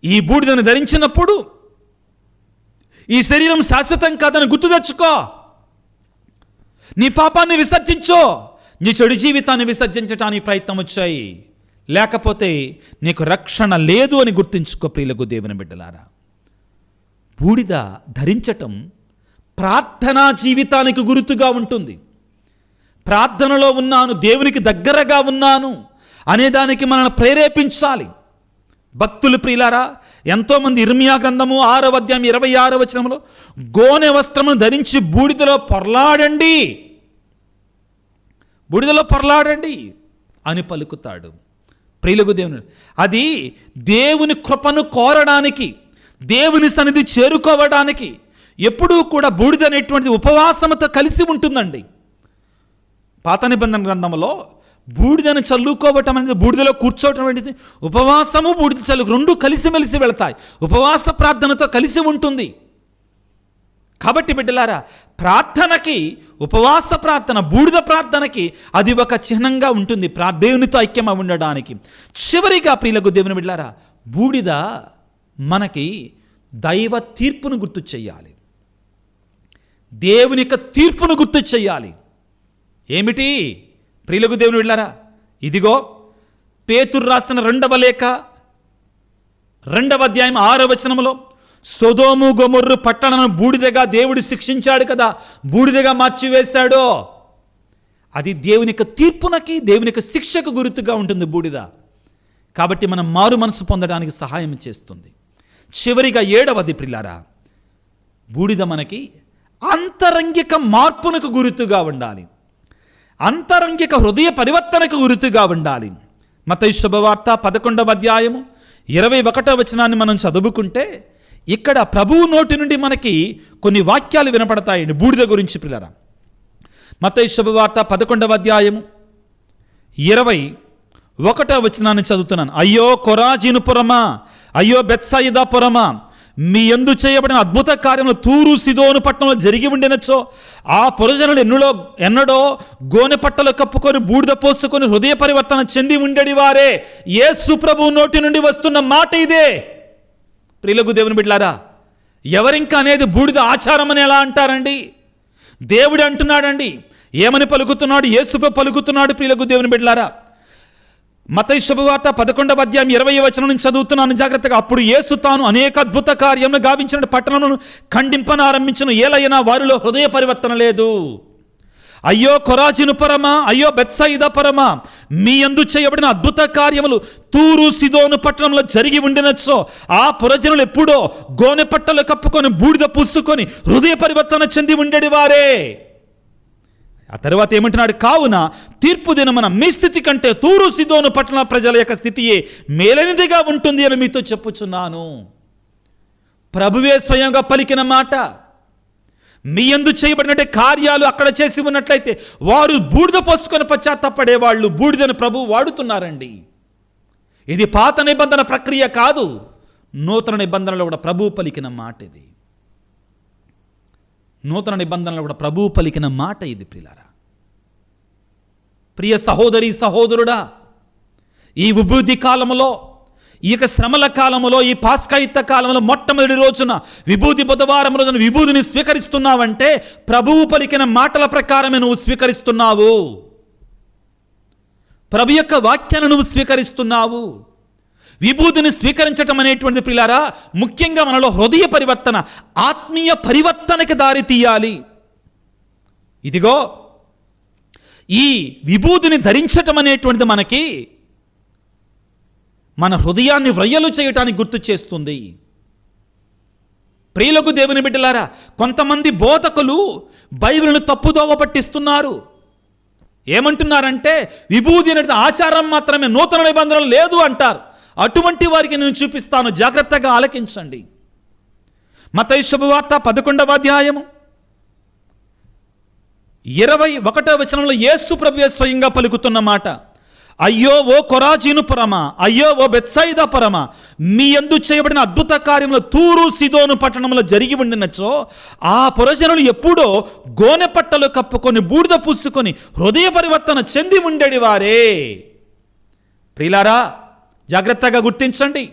ఈ బూడిదను ధరించినప్పుడు ఈ శరీరం శాశ్వతం కాదని గుర్తు తెచ్చుకో. నీ పాపాన్ని విసర్జించో, నీ చెడు జీవితాన్ని విసర్జించడానికి ప్రయత్నం వచ్చాయి, లేకపోతే నీకు రక్షణ లేదు అని గుర్తుంచుకో. ప్రియులకు దేవుని బిడ్డలారా, బూడిద ధరించటం ప్రార్థనా జీవితానికి గుర్తుగా ఉంటుంది. ప్రార్థనలో ఉన్నాను, దేవునికి దగ్గరగా ఉన్నాను అనేదానికి మనల్ని ప్రేరేపించాలి. భక్తులు ప్రియులారా, ఎంతోమంది ఇర్మియా గ్రంథము 6వ అధ్యాయం 26వ వచనంలో, గోనె వస్త్రమును ధరించి బూడిదలో పొర్లాడండి, బూడిదలో పొర్లాడండి అని పలుకుతాడు. ప్రియులకు దేవుని, అది దేవుని కృపను కోరడానికి, దేవుని సన్నిధి చేరుకోవడానికి ఎప్పుడూ కూడా బూడిద అనేటువంటిది ఉపవాసముతో కలిసి ఉంటుందండి. పాత నిబంధన గ్రంథంలో బూడిదను చల్లుకోవటం అనేది, బూడిదలో కూర్చోవటం అనేది, ఉపవాసము బూడిద చల్లు రెండు కలిసిమెలిసి వెళతాయి, ఉపవాస ప్రార్థనతో కలిసి ఉంటుంది. కాబట్టి బిడ్డలారా, ప్రార్థనకి, ఉపవాస ప్రార్థన, బూడిద ప్రార్థనకి అది ఒక చిహ్నంగా ఉంటుంది దేవునితో ఐక్యమై ఉండడానికి. చివరిగా ప్రియులకు దేవుని బిడ్డలారా, బూడిద మనకి దైవ తీర్పును గుర్తు చెయ్యాలి. దేవుని యొక్క తీర్పును గుర్తు చెయ్యాలి. ఏమిటి ప్రియులకు దేవుని బిడ్డలారా? ఇదిగో పేతురు రాసిన 2వ లేఖ 2వ అధ్యాయం 6వ వచనంలో, సొదొము గొమొర్రు పట్టణాలను బూడిదగా దేవుడు శిక్షించాడు కదా, బూడిదగా మార్చివేశాడో, అది దేవుని యొక్క తీర్పునకి, దేవుని యొక్క శిక్షకు గుర్తుగా ఉంటుంది బూడిద. కాబట్టి మనం మారు మనసు పొందడానికి సహాయం చేస్తుంది. చివరిగా 7వది ప్రియులారా, బూడిద మనకి అంతరంగిక మార్పునకు గుర్తుగా ఉండాలి, అంతరంగిక హృదయ పరివర్తనకు గుర్తుగా ఉండాలి. మత్తయి శుభవార్త 11వ అధ్యాయము 21వ వచనాన్ని మనం చదువుకుంటే, ఇక్కడ ప్రభువు నోటి నుండి మనకి కొన్ని వాక్యాలు వినపడతాయండి బూడిద గురించి ప్రియులారా. మత్తయి శుభవార్త 11వ అధ్యాయము 21వ వచనాన్ని చదువుతున్నాను. అయ్యో కొరాజీను పురమా, అయ్యో బెత్సయిదా పురమా, మీ యందు చేయబడిన అద్భుత కార్యములు తూరు సిదోను పట్టణంలో జరిగి ఉండినచో, ఆ పురజనులు ఎన్నడో గోనె పట్టలు కప్పుకొని బూడిద పోసుకొని హృదయ పరివర్తన చెంది ఉండేది వారే. యేసు ప్రభువు నోటి నుండి వస్తున్న మాట ఇదే. ప్రియులకు దేవుని బిడ్డలారా, ఎవరింకా అనేది బూడిద ఆచారం అని ఎలా అంటారండి? దేవుడు అంటున్నాడండి. ఏమని పలుకుతున్నాడు? యేసు పలుకుతున్నాడు. ప్రియులకు దేవుని బిడ్డలారా, మత్తయి శుభవార్త 11వ అధ్యాయం 20వ వచనం నుంచి చదువుతున్నాను జాగ్రత్తగా. అప్పుడు యేసు తాను అనేక అద్భుత కార్యములు గావించిన పట్టణములను ఖండింపనారంభించను, ఏలైనా వారిలో హృదయ పరివర్తన లేదు. అయ్యో కొరాజీను పరమా, అయ్యో బెత్సయిదా పరమా, మీ యందు చేయబడిన అద్భుత కార్యములు తూరు సిదోను పట్టణంలో జరిగి ఉండినచో, ఆ పురజనులు ఎప్పుడో గోనె పట్టలు కప్పుకొని బూడిద పూసుకొని హృదయ పరివర్తన చెంది ఉండేది వారే. ఆ తర్వాత ఏమంటున్నాడు? కావున తీర్పు దినమున మీ స్థితి కంటే తూరు సిదోను పట్టణ ప్రజల యొక్క స్థితియే మేలైనదిగా ఉంటుంది అని మీతో చెప్పుచున్నాను. ప్రభువే స్వయంగా పలికిన మాట. మీ యందు చేయబడినట్టే కార్యాలు అక్కడ చేసి ఉన్నట్లయితే వారు బూడిద పోసుకొని పశ్చాత్తాపడేవాళ్ళు. బూడిదను ప్రభువు వాడుతున్నారండి. ఇది పాత నిబంధన ప్రక్రియ కాదు, నూతన నిబంధనలో కూడా ప్రభువు పలికిన మాట ఇది. నూతన నిబంధనలో కూడా ప్రభువు పలికిన మాట ఇది. ప్రియులారా, ప్రియ సహోదరి సహోదరుడా, ఈ విభూతి కాలంలో, ఈ యొక్క శ్రమల కాలంలో, ఈ పాస్కాయుత కాలంలో మొట్టమొదటి రోజున విభూతి బుధవారం రోజున విభూతిని స్వీకరిస్తున్నావంటే ప్రభువు పలికిన మాటల ప్రకారమే నువ్వు స్వీకరిస్తున్నావు. ప్రభు యొక్క వాక్యాన్ని నువ్వు స్వీకరిస్తున్నావు. విభూతిని స్వీకరించటం అనేటువంటిది ప్రియులారా, ముఖ్యంగా మనలో హృదయ పరివర్తన, ఆత్మీయ పరివర్తనకి దారి తీయాలి. ఇదిగో ఈ విభూతిని ధరించటం అనేటువంటిది మనకి మన హృదయాన్ని వ్రయ్యలు చేయటానికి గుర్తు చేస్తుంది. ప్రియులకు దేవుని బిడ్డలారా, కొంతమంది బోధకులు బైబిల్ను తప్పుదోవ పట్టిస్తున్నారు. ఏమంటున్నారంటే విభూతి అనేది ఆచారం మాత్రమే, నూతన నిబంధనలు లేదు అంటారు. అటువంటి వారికి నేను చూపిస్తాను, జాగ్రత్తగా ఆలకించండి. మత్తయి శుభవార్త 11వ అధ్యాయము 21వ వచనంలో యేసు ప్రభువే స్వయంగా పలుకుతున్న మాట. అయ్యో ఓ కొరాజీను పురమా, అయ్యో ఓ బెత్సయిదా పురమా, మీ యందు చేయబడిన అద్భుత కార్యములు తూరు సిదోను పట్టణంలో జరిగి ఉండినచో, ఆ పురజనులు ఎప్పుడో గోనె పట్టలు కప్పుకొని బూడిద పూసుకొని హృదయ పరివర్తన చెంది ఉండేది వారే. ప్రియులారా, జాగ్రత్తగా గుర్తించండి.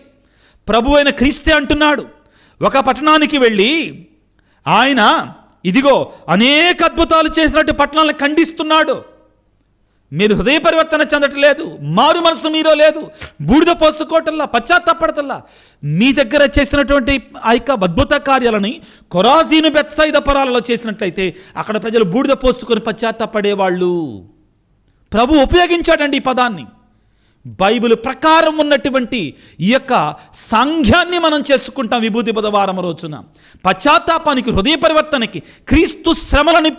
ప్రభు అయిన క్రీస్తే అంటున్నాడు, ఒక పట్టణానికి వెళ్ళి ఆయన ఇదిగో అనేక అద్భుతాలు చేసినట్టు పట్టణాలను ఖండిస్తున్నాడు. మీరు హృదయ పరివర్తన చెందట్లేదు, మారు మనసు మీలో లేదు, బూడిద పోసుకోవటల్లా, పశ్చాత్తాపడతల్లా. మీ దగ్గర చేసినటువంటి ఆ యొక్క అద్భుత కార్యాలని కొరాజీను బెత్సయిదా పురాలలో చేసినట్లయితే అక్కడ ప్రజలు బూడిద పోసుకొని పశ్చాత్తాపడేవాళ్ళు. ప్రభు ఉపయోగించాడండి ఈ పదాన్ని. బైబిల్ ప్రకారం ఉన్నటువంటి ఈ యొక్క సాంఘ్యాన్ని మనం చేసుకుంటాం విభూతి బుధవారం రోజున. పశ్చాత్తాపానికి, హృదయ పరివర్తనకి, క్రీస్తు శ్రమలని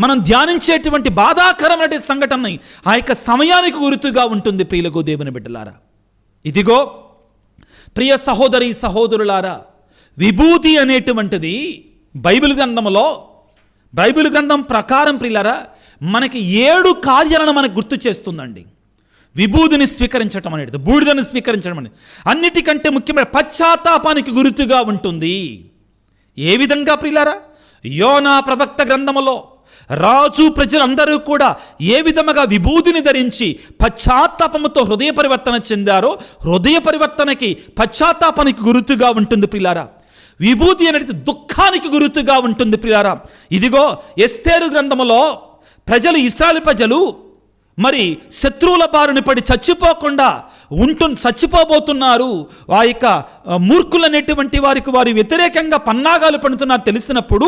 మనం ధ్యానించేటువంటి బాధాకరమైన సంఘటన ఆ యొక్క సమయానికి గుర్తుగా ఉంటుంది. ప్రియులకు దేవుని బిడ్డలారా, ఇదిగో ప్రియ సహోదరి సహోదరులారా, విభూతి అనేటువంటిది బైబిల్ గ్రంథం ప్రకారం ప్రియులారా మనకి 7 కార్యాలను మనకు గుర్తు చేస్తుందండి. విభూతిని స్వీకరించటం అనేది, బూడిదను స్వీకరించడం అనేది అన్నిటికంటే ముఖ్యమైన పశ్చాత్తాపానికి గుర్తుగా ఉంటుంది. ఏ విధంగా ప్రియులారా? యోనా ప్రవక్త గ్రంథములో రాజు ప్రజలందరూ కూడా ఏ విధముగా విభూతిని ధరించి పశ్చాత్తాపముతో హృదయ పరివర్తన చెందారో, హృదయ పరివర్తనకి పశ్చాత్తాపానికి గుర్తుగా ఉంటుంది ప్రియులారా. విభూతి అనేది దుఃఖానికి గుర్తుగా ఉంటుంది ప్రియులారా. ఇదిగో ఎస్తేరు గ్రంథములో ఇశ్రాయేలు ప్రజలు మరి శత్రువుల బారిన పడి చచ్చిపోబోతున్నారు. ఆ యొక్క మూర్ఖులనేటువంటి వారు వ్యతిరేకంగా పన్నాగాలు పడుతున్నారు తెలిసినప్పుడు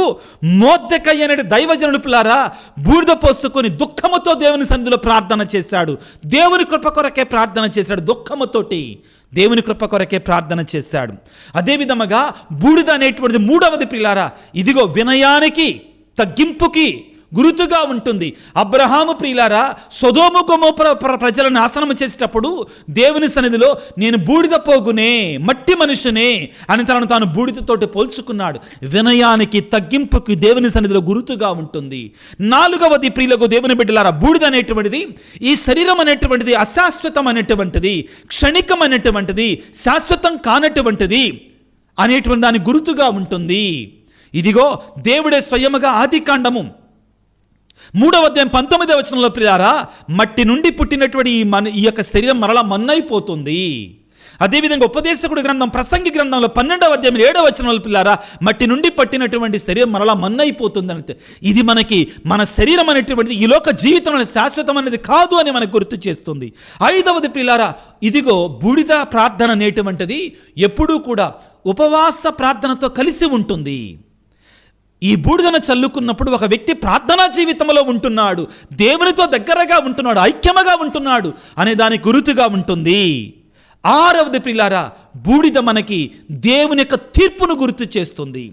మొర్దెకై అనే దైవజనుడు పిల్లారా బూడిద పోసుకొని దుఃఖముతో దేవుని సన్నిధిలో ప్రార్థన చేశాడు. దేవుని కృప కొరకే ప్రార్థన చేశాడు. దుఃఖముతోటి దేవుని కృప కొరకే ప్రార్థన చేశాడు. అదేవిధముగా బూడిద అనేటువంటిది మూడవది ప్రియులారా, ఇదిగో వినయానికి తగ్గింపుకి గురుతుగా ఉంటుంది. అబ్రహాము ప్రియులారా సొదొమ గొమొర్రా ప్రజలను నాశనం చేసేటప్పుడు దేవుని సన్నిధిలో నేను బూడిద పోగునే, మట్టి మనుషునే అని తనను తాను బూడిదతోటి పోల్చుకున్నాడు. వినయానికి తగ్గింపుకి దేవుని సన్నిధిలో గురుతుగా ఉంటుంది. నాలుగవది ప్రియులకు దేవుని బిడ్డలారా, బూడిద అనేటువంటిది ఈ శరీరం అనేటువంటిది అశాశ్వతం అనేటువంటిది, క్షణికం అనేటువంటిది, శాశ్వతం కానటువంటిది అనేటువంటి దాని గురుతుగా ఉంటుంది. ఇదిగో దేవుడే స్వయముగా ఆదికాండము 3వ అధ్యాయం 19వ వచనంలో ప్రియులారా, మట్టి నుండి పుట్టినటువంటి ఈ యొక్క శరీరం మరలా మన్నైపోతుంది. అదేవిధంగా ఉపదేశకుడి గ్రంథం ప్రసంగి గ్రంథంలో 12వ అధ్యాయం 7వ వచనంలో ప్రియులారా, మట్టి నుండి పట్టినటువంటి శరీరం మరలా మన్నైపోతుంది అంటే ఇది మనకి మన శరీరం అనేటువంటిది ఈ లోక జీవితం అనేది శాశ్వతం అనేది కాదు అని మనకు గుర్తు చేస్తుంది. 5వది ప్రియులారా, ఇదిగో బూడిద ప్రార్థన అనేటువంటిది ఎప్పుడూ కూడా ఉపవాస ప్రార్థనతో కలిసి ఉంటుంది. ఈ బూడిదను చల్లుకున్నప్పుడు ఒక వ్యక్తి ప్రార్థనా జీవితంలో ఉంటున్నాడు, దేవునితో దగ్గరగా ఉంటున్నాడు, ఐక్యముగా ఉంటున్నాడు అనే దానికి గురుతుగా ఉంటుంది. 6వది ప్రియులారా, బూడిద మనకి దేవుని యొక్క తీర్పును గుర్తు చేస్తుంది.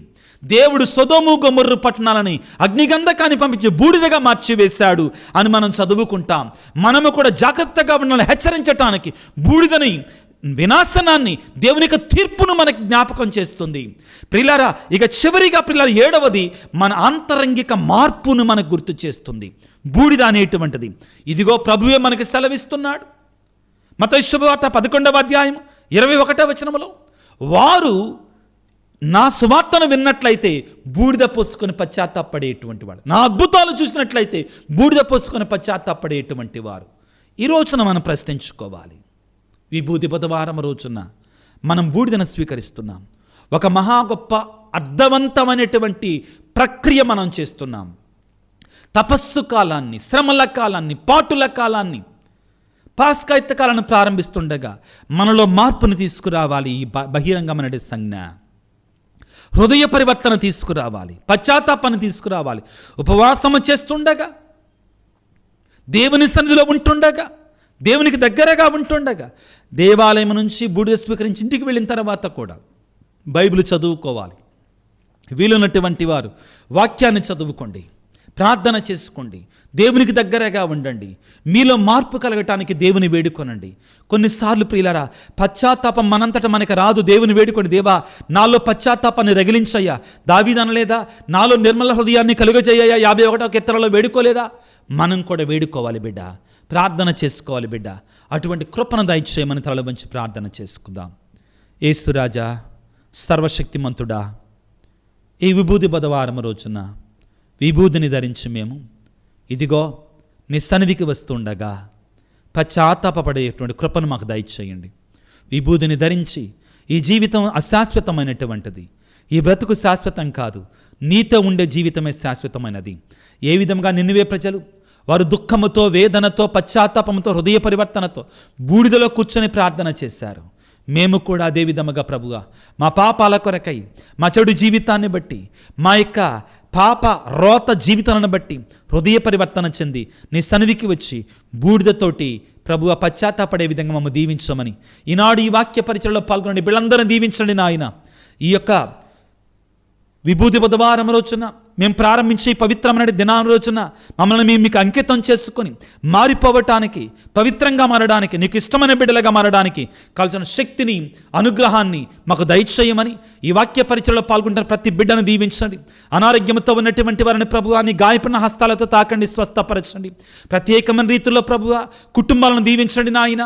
దేవుడు సొదొమ గొమొర్రా పట్టణాలని అగ్నిగంధకాన్ని పంపించి బూడిదగా మార్చివేశాడు అని మనం చదువుకుంటాం. మనము కూడా జాగ్రత్తగా ఉండాలని హెచ్చరించటానికి బూడిదని వినాశనాన్ని దేవుని యొక్క తీర్పును మనకు జ్ఞాపకం చేస్తుంది. ప్రియులారా ఇక చివరిగా ప్రియులారా 7వది మన ఆంతరంగిక మార్పును మనకు గుర్తు చేస్తుంది. బూడిద అనేటువంటిది ఇదిగో ప్రభువే మనకి సెలవిస్తున్నాడు. మత్తయి శుభవార్త 11వ అధ్యాయం 21వ వచనములో, వారు నా సువార్తను విన్నట్లయితే బూడిద పోసుకొని పశ్చాత్తాపడేటువంటి వాడు, నా అద్భుతాలు చూసినట్లయితే బూడిద పోసుకొని పశ్చాత్తాపడేటువంటి వారు. ఈ రోజున మనం ప్రశ్నించుకోవాలి, విభూతి బుధవారం రోజున మనం బూడిదను స్వీకరిస్తున్నాం. ఒక మహా గొప్ప అర్థవంతమైనటువంటి ప్రక్రియ మనం చేస్తున్నాం. తపస్సు కాలాన్ని, శ్రమల కాలాన్ని, పాటుల కాలాన్ని, పాస్కాయుత కాలాన్ని ప్రారంభిస్తుండగా మనలో మార్పును తీసుకురావాలి. ఈ బహిరంగమైన సంజ్ఞ హృదయ పరివర్తన తీసుకురావాలి, పశ్చాత్తాపాన్ని తీసుకురావాలి. ఉపవాసము చేస్తుండగా, దేవుని సన్నిధిలో ఉంటుండగా, దేవునికి దగ్గరగా ఉంటుండగా, దేవాలయం నుంచి బూడిద స్వీకరించి ఇంటికి వెళ్ళిన తర్వాత కూడా బైబిల్ చదువుకోవాలి. వీలున్నటువంటి వారు వాక్యాన్ని చదువుకోండి, ప్రార్థన చేసుకోండి, దేవునికి దగ్గరగా ఉండండి, మీలో మార్పు కలగటానికి దేవుని వేడుకొనండి. కొన్నిసార్లు ప్రియులారా పశ్చాత్తాపం మనంతట మనకు రాదు. దేవుని వేడుకొని, దేవా నాలో పశ్చాత్తాపాన్ని రగిలించయ్యా. దావీదు అనలేదా, నాలో నిర్మల హృదయాన్ని కలుగజేయ్యా 51వ కీర్తనలో వేడుకోలేదా? మనం కూడా వేడుకోవాలి బిడ్డ, ప్రార్థన చేసుకోవాలి బిడ్డ. అటువంటి కృపను దయచేయమని తల వంచి ప్రార్థన చేసుకుందాం. యేసురాజా, సర్వశక్తిమంతుడా, ఈ విభూతి బుధవారం రోజున విభూతిని ధరించి మేము ఇదిగో నీ సన్నిధికి వస్తుండగా పశ్చాత్తాపపడేటువంటి కృపను మాకు దయచేయండి. విభూతిని ధరించి ఈ జీవితం అశాశ్వతమైనటువంటిది, ఈ బ్రతుకు శాశ్వతం కాదు, నీతో ఉండే జీవితమే శాశ్వతమైనది. ఏ విధంగా నినివే ప్రజలు వారు దుఃఖముతో, వేదనతో, పశ్చాత్తాపంతో, హృదయ పరివర్తనతో బూడిదలో కూర్చొని ప్రార్థన చేశారు. మేము కూడా అదే విధముగా ప్రభువా మా పాపాల కొరకై, మా చెడు జీవితాన్ని బట్టి, మా యొక్క పాప రోత జీవితాలను బట్టి హృదయ పరివర్తన చెంది నీ సన్నిధికి వచ్చి బూడిదతోటి ప్రభువా పశ్చాత్తాపడే విధంగా మమ్మల్ని దీవించమని ఈనాడు ఈ వాక్య పరిచయలో పాల్గొనండి. బిళ్ళందరినీ దీవించండి నాయన. ఈ యొక్క విభూతి బుధవారం రోజున మేము ప్రారంభించే పవిత్రమైన దినాల రోజున మమ్మల్ని మేము మీకు అంకితం చేసుకొని మారిపోవటానికి, పవిత్రంగా మారడానికి, నీకు ఇష్టమైన బిడ్డలుగా మారడానికి కాల్సిన శక్తిని, అనుగ్రహాన్ని మాకు దయచేయమని ఈ వాక్య పరిచయలో పాల్గొంటున్న ప్రతి బిడ్డను దీవించండి. అనారోగ్యంతో ఉన్నటువంటి వారిని ప్రభువా నీ గాయపడిన హస్తాలతో తాకండి, స్వస్థపరచండి. ప్రత్యేకమైన రీతిలో ప్రభువా కుటుంబాలను దీవించండి నాయన.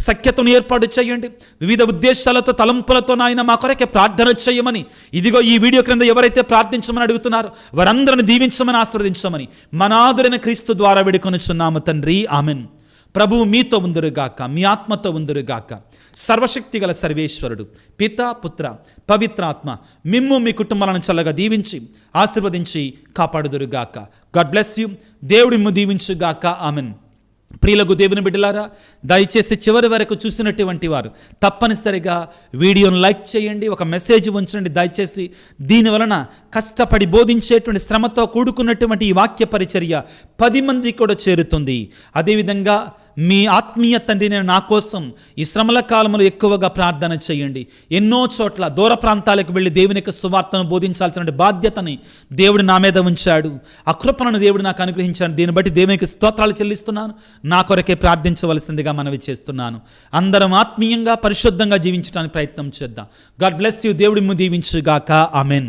సఖ్యతను ఏర్పాటు చేయండి. వివిధ ఉద్దేశాలతో తలంపులతో నాయన మా కొరకే ప్రార్థన చేయమని, ఇదిగో ఈ వీడియో క్రింద ఎవరైతే ప్రార్థించమని అడుగుతున్నారో వారందరిని దీవించమని, ఆశీర్వదించమని మనాదురైన క్రీస్తు ద్వారా వేడుకొనుచున్నాము తండ్రి, ఆమెన్. ప్రభువు మీతో ఉందురుగాక, మీ ఆత్మతో ఉందురుగాక. సర్వశక్తిగల సర్వేశ్వరుడు పిత, పుత్ర, పవిత్రాత్మ మిమ్ము మీ కుటుంబాలను చల్లగా దీవించి ఆశీర్వదించి కాపాడుదురుగాక. God bless you. దేవుడి మిమ్ము దీవించుగాక, ఆమెన్. ప్రియులకు దేవుని బిడ్డలారా, దయచేసి చివరి వరకు చూసినటువంటి వారు తప్పనిసరిగా వీడియోను లైక్ చేయండి, ఒక మెసేజ్ ఉంచండి దయచేసి. దీనివలన కష్టపడి బోధించేటువంటి శ్రమతో కూడుకున్నటువంటి ఈ వాక్య పరిచర్య 10 మందికి కూడా చేరుతుంది. అదేవిధంగా మీ ఆత్మీయ తండ్రిని నా కోసం ఈ శ్రమల కాలంలో ఎక్కువగా ప్రార్థన చేయండి. ఎన్నో చోట్ల దూర ప్రాంతాలకు వెళ్ళి దేవుని యొక్క సువార్తను బోధించాల్సిన బాధ్యతని దేవుడు నా మీద ఉంచాడు. ఆ కృపను దేవుడు నాకు అనుగ్రహించాడు. దీన్ని బట్టి దేవునికి స్తోత్రాలు చెల్లిస్తున్నాను. నా కొరకే ప్రార్థించవలసిందిగా మనవి చేస్తున్నాను. అందరం ఆత్మీయంగా పరిశుద్ధంగా జీవించడానికి ప్రయత్నం చేద్దాం. God bless you. దేవుడి దీవించుగాక, ఆమెన్.